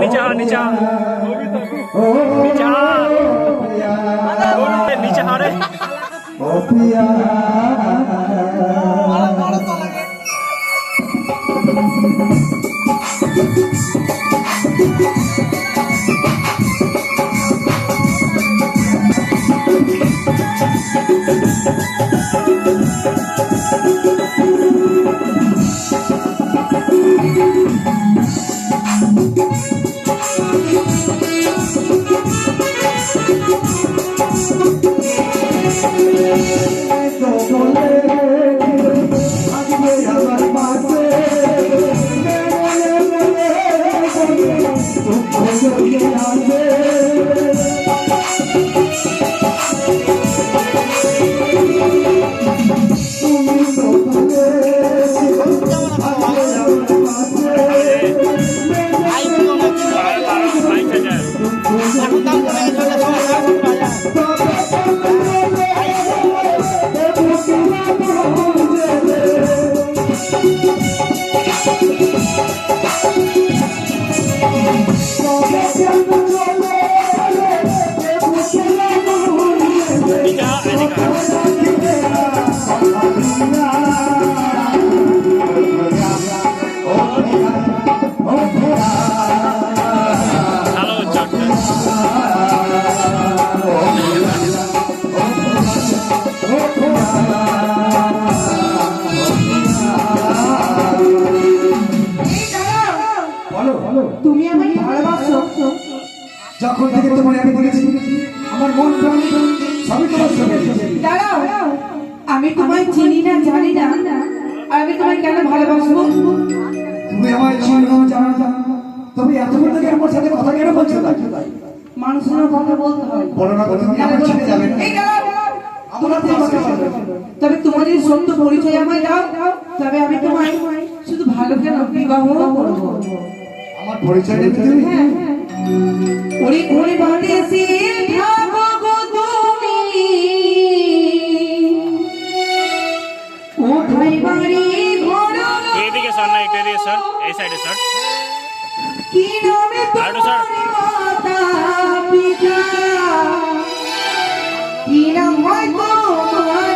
नीचे नीचे नीचे हारे যখন থেকে তোমায় আমি বলেছি আমার মন প্রাণ সবই তোমার সঙ্গে। দাঁড়াও, আমি তোমায় চিনি না জানি না, আর আমি তোমায় কেন ভালোবাসবো? তুমি আমায় চিনো জানো না, তবে এতক্ষণ থেকে আমার সাথে কথা কেন বলছো? তাই মানুষের কথা বলতে হয়, বলো না তুমি আমার ছেড়ে যাবে না। এই দাঁড়াও, তবে তোমাদের সত্য পরিচয় আমায় দাও, তবে আমি তোমায় শুধু ভালো কেন বিবাহ করবো। আমার পরিচয় দেবে তুমি? ওরে ওরে বাদেশে থাকো গো তুমি, কোথায় বাড়ি ঘর? এইদিকে স্যার না, একটু এদিকে স্যার, এই সাইডে স্যার। কি নামে তোমার মাতা পিতা? কি নাম হয় তোমার?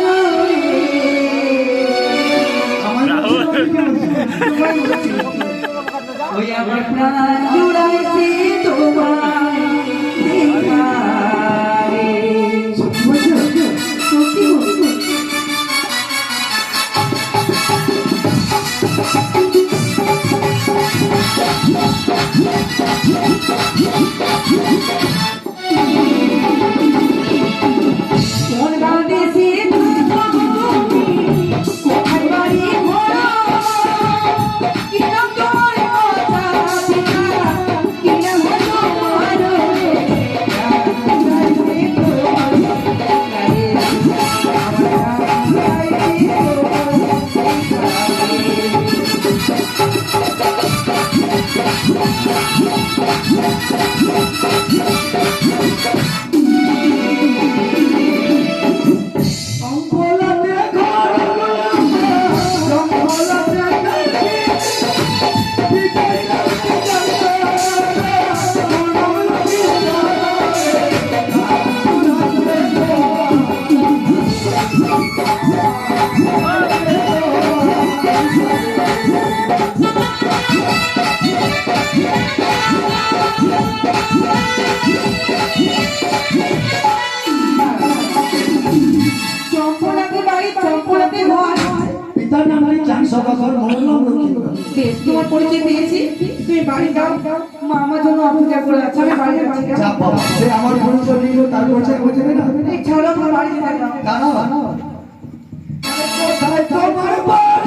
ওই আমার প্রাণ জুড়াইছে তোমায় দেখারে। সত্যি বলছো? কোন বাদেশে থাকো তুমি, কোথায় বাড়ি ঘর? কি নাম তোমার মাতা পিতা? কি নাম হয় তোমার? তোমার পরিচয় পেয়েছি, তুমি বাড়ি যাও, মা আমার জন্য অপেক্ষা করে আছে, আমি বাড়ি যাচ্ছি। সে আমার পরিচয় দিল, তার পরিচয় বলছে না। ছাড়ো, আমার বাড়ি যেতে দাও। দাঁড়াও তোমার বাড়ি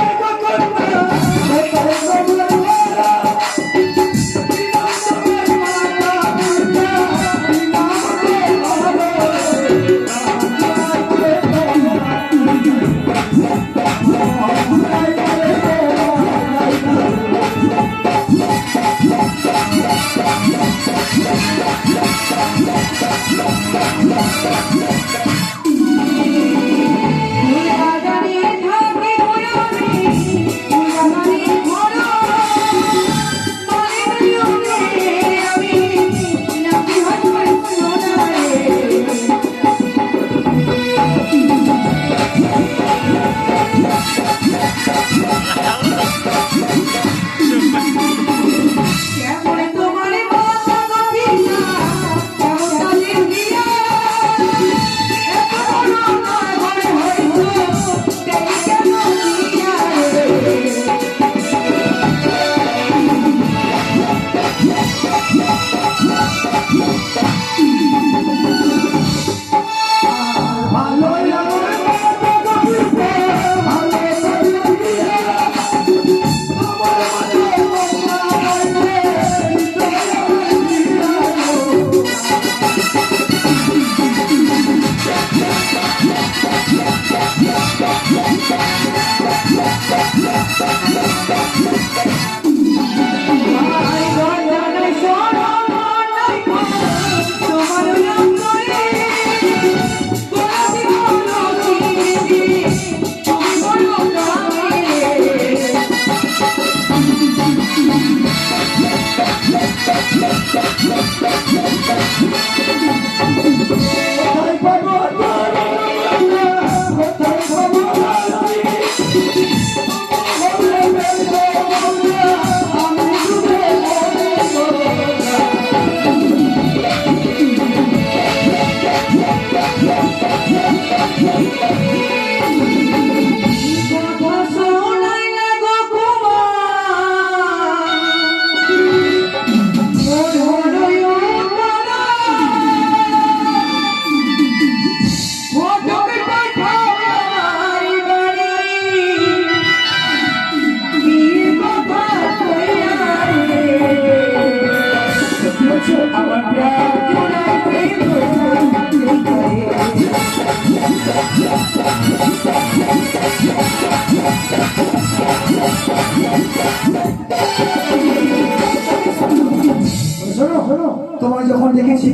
শোনো শোনো, তোমার যখন দেখেছি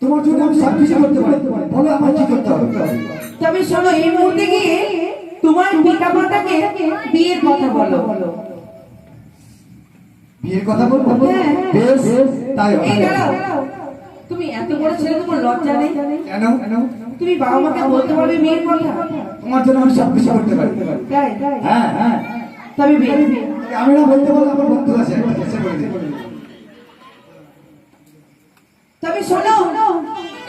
তোমার জন্য আমি সব কিছু করতে পারি, বলো আমার কি করতে হবে? তবে শোনো, এই মুহূর্তে গিয়ে তোমার পিতা মাতাকে বিয়ের কথা বলো। বিয়ের কথা বলবো? হ্যাঁ। বেশ, তাই এই হবে। দাঁড়াও, তুমি এত বড় ছেলে, তোমার লজ্জা নেই? কেন? তুমি বাবা মাকে বলতে পারবে বিয়ের কথা? তোমার জন্য আমি সব কিছু করতে পারি। তাই? হ্যাঁ হ্যাঁ, তবে বিয়ে আমি না বলতে পারলে আমার বন্ধু আছে, সে বলে দেবে। তবে শোনো,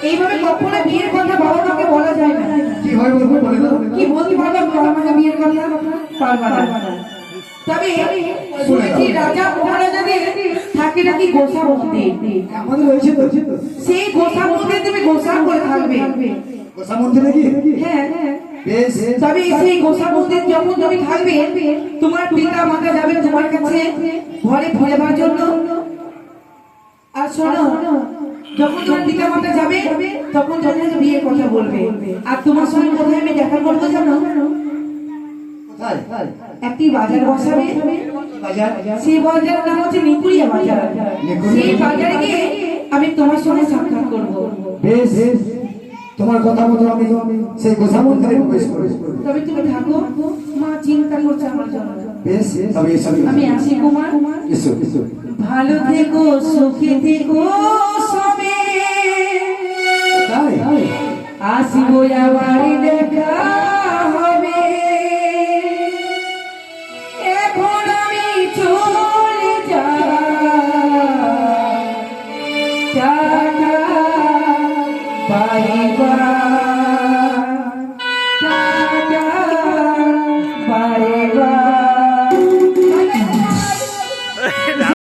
এইভাবে কখনো বিয়ের কথা বাবা মাকে বলা যায় না। কিভাবে বলবো বলে দাও। কি বলতে পারবে বাবা মাকে বিয়ের কথা? পারবা না। তবে শুনেছি রাজা মহারাজাদের থাকে নাকি গোসা মন্দির, আমাদের রয়েছে তো। সেই গোসা মন্দিরে তুমি গোসা করে থাকবে। গোসা মন্দিরে কি? হ্যাঁ। বেশ, তবে সেই গোসা মন্দির যখন তুমি থাকবে, তোমার পিতা মাতা যাবে তোমার কাছে ঘরে ফেরবার জন্য। আর শোনো, যখন তোমার পিতা মাতা যাবে তখন যখন বিয়ের কথা বলবে। আর তোমার সঙ্গে কোথায় আমি দেখা করবো জানো? কোথায়? একটি বাজার বসাবে, বাজার? সেই বাজারের নাম হচ্ছে নিকুড়িয়া বাজার। সেই বাজারে গিয়ে আমি তোমার সঙ্গে সাক্ষাৎ করবো। বেশ, তোমার কথা মতো আমি সেই গোসা মন্দিরে প্রবেশ করব। তবে তুমি থাকো, মা চিন্তা করছে আমার জন্য। বেশ, তবে এসো। আমি আসি কুমার। এসো এসো। ভালো থেকো, সুখে থেকো সবে, তাই? আসবো আবার দেখা হবে। এখন আমি চলে যাই, টাটা বাই বাই।